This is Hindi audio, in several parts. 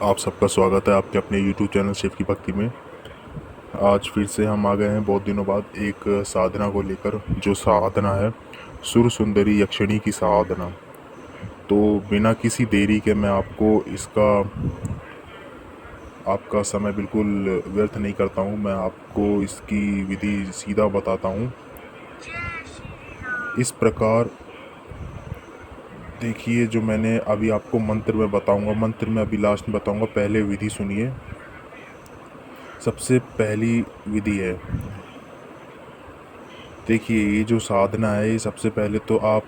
आप सबका स्वागत है आपके अपने YouTube चैनल शिव की भक्ति में। आज फिर से हम आ गए हैं बहुत दिनों बाद एक साधना को लेकर, जो साधना है सुर सुंदरी यक्षिणी की साधना। तो बिना किसी देरी के मैं आपको इसका आपका समय बिल्कुल व्यर्थ नहीं करता हूँ। मैं आपको इसकी विधि सीधा बताता हूँ। इस प्रकार देखिए, जो मैंने अभी आपको मंत्र में बताऊंगा, मंत्र में अभी लास्ट में बताऊंगा, पहले विधि सुनिए। सबसे पहली विधि है, देखिए ये जो साधना है, ये सबसे पहले तो आप,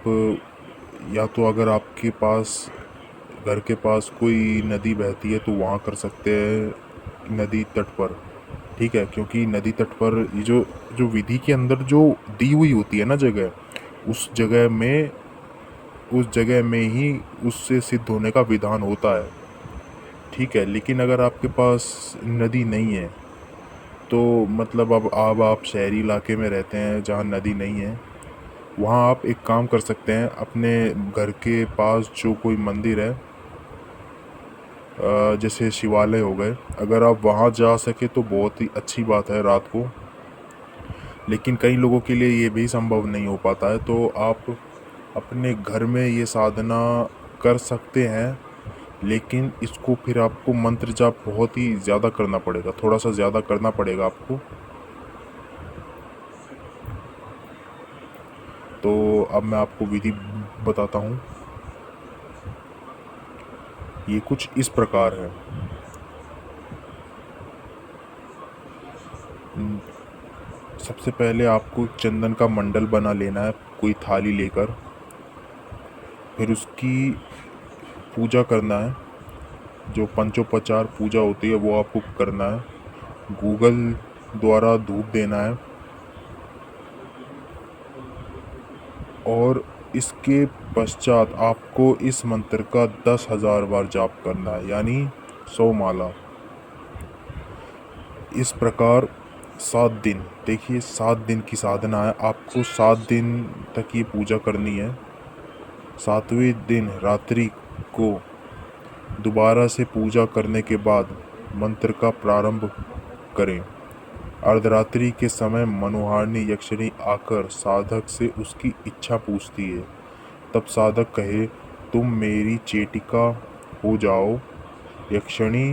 या तो अगर आपके पास घर के पास कोई नदी बहती है तो वहाँ कर सकते हैं, नदी तट पर। ठीक है, क्योंकि नदी तट पर ये जो जो विधि के अंदर जो दी हुई होती है ना जगह, उस जगह में ही उससे सिद्ध होने का विधान होता है। ठीक है, लेकिन अगर आपके पास नदी नहीं है तो मतलब अब आप शहरी इलाके में रहते हैं जहाँ नदी नहीं है, वहाँ आप एक काम कर सकते हैं। अपने घर के पास जो कोई मंदिर है, जैसे शिवालय हो गए, अगर आप वहाँ जा सके तो बहुत ही अच्छी बात है रात को। लेकिन कई लोगों के लिए ये भी संभव नहीं हो पाता है, तो आप अपने घर में ये साधना कर सकते हैं। लेकिन इसको फिर आपको मंत्र जाप बहुत ही ज़्यादा करना पड़ेगा, थोड़ा सा ज़्यादा करना पड़ेगा आपको। तो अब मैं आपको विधि बताता हूँ। ये कुछ इस प्रकार है। सबसे पहले आपको चंदन का मंडल बना लेना है, कोई थाली लेकर। फिर उसकी पूजा करना है, जो पंचोपचार पूजा होती है वो आपको करना है। गूगल द्वारा धूप देना है, और इसके पश्चात आपको इस मंत्र का 10,000 बार जाप करना है, यानी 100 माला। इस प्रकार 7 दिन, देखिए 7 दिन की साधना है, आपको 7 दिन तक ये पूजा करनी है। 7वें दिन रात्रि को दोबारा से पूजा करने के बाद मंत्र का प्रारंभ करें। अर्धरात्रि के समय मनोहारिणी यक्षिणी आकर साधक से उसकी इच्छा पूछती है। तब साधक कहे, तुम मेरी चेटिका हो जाओ। यक्षिणी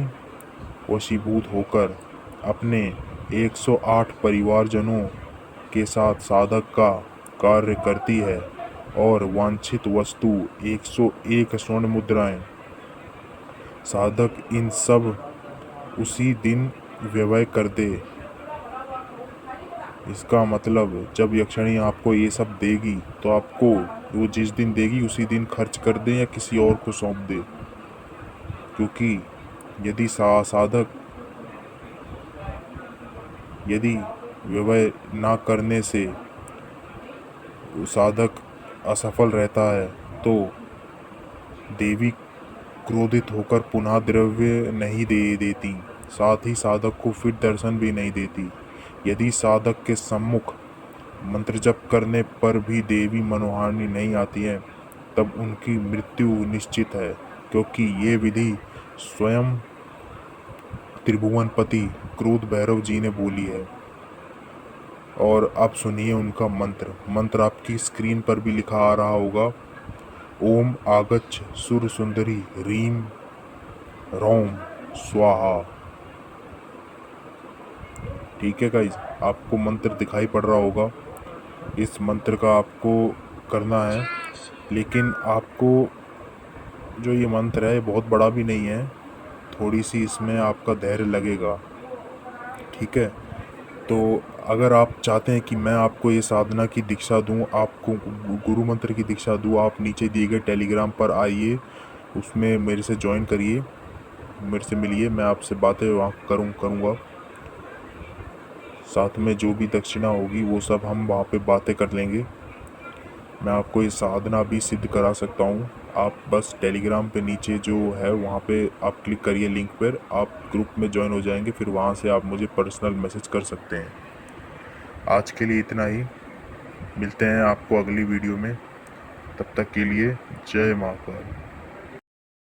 वशीभूत होकर अपने 108 परिवारजनों के साथ साधक का कार्य करती है, और वांछित वस्तु 101 स्वर्ण मुद्राएं साधक इन सब उसी दिन व्यवहार कर दे। इसका मतलब जब यक्षिणी आपको ये सब देगी तो आपको वो जिस दिन देगी उसी दिन खर्च कर दे या किसी और को सौंप दे। क्योंकि यदि साधक यदि व्यवहार ना करने से साधक असफल रहता है तो देवी क्रोधित होकर पुनः द्रव्य नहीं दे देती, साथ ही साधक को फिर दर्शन भी नहीं देती। यदि साधक के सम्मुख मंत्र जप करने पर भी देवी मनोहारिणी नहीं आती है, तब उनकी मृत्यु निश्चित है, क्योंकि ये विधि स्वयं त्रिभुवनपति क्रोध भैरव जी ने बोली है। और आप सुनिए उनका मंत्र आपकी स्क्रीन पर भी लिखा आ रहा होगा। ओम आगच्छ सुर सुंदरी रीम रोम स्वाहा। ठीक है गाइस, आपको मंत्र दिखाई पड़ रहा होगा। इस मंत्र का आपको करना है, लेकिन आपको जो ये मंत्र है बहुत बड़ा भी नहीं है, थोड़ी सी इसमें आपका धैर्य लगेगा। ठीक है, तो अगर आप चाहते हैं कि मैं आपको ये साधना की दीक्षा दूं, आपको गुरु मंत्र की दीक्षा दूं, आप नीचे दिए गए टेलीग्राम पर आइए, उसमें मेरे से ज्वाइन करिए, मेरे से मिलिए, मैं आपसे बातें वहाँ करूँगा। साथ में जो भी दक्षिणा होगी वो सब हम वहाँ पे बातें कर लेंगे। मैं आपको ये साधना भी सिद्ध करा सकता हूँ। आप बस टेलीग्राम पे नीचे जो है वहाँ पे आप क्लिक करिए लिंक पर, आप ग्रुप में ज्वाइन हो जाएंगे, फिर वहाँ से आप मुझे पर्सनल मैसेज कर सकते हैं। आज के लिए इतना ही, मिलते हैं आपको अगली वीडियो में। तब तक के लिए जय महाकाल।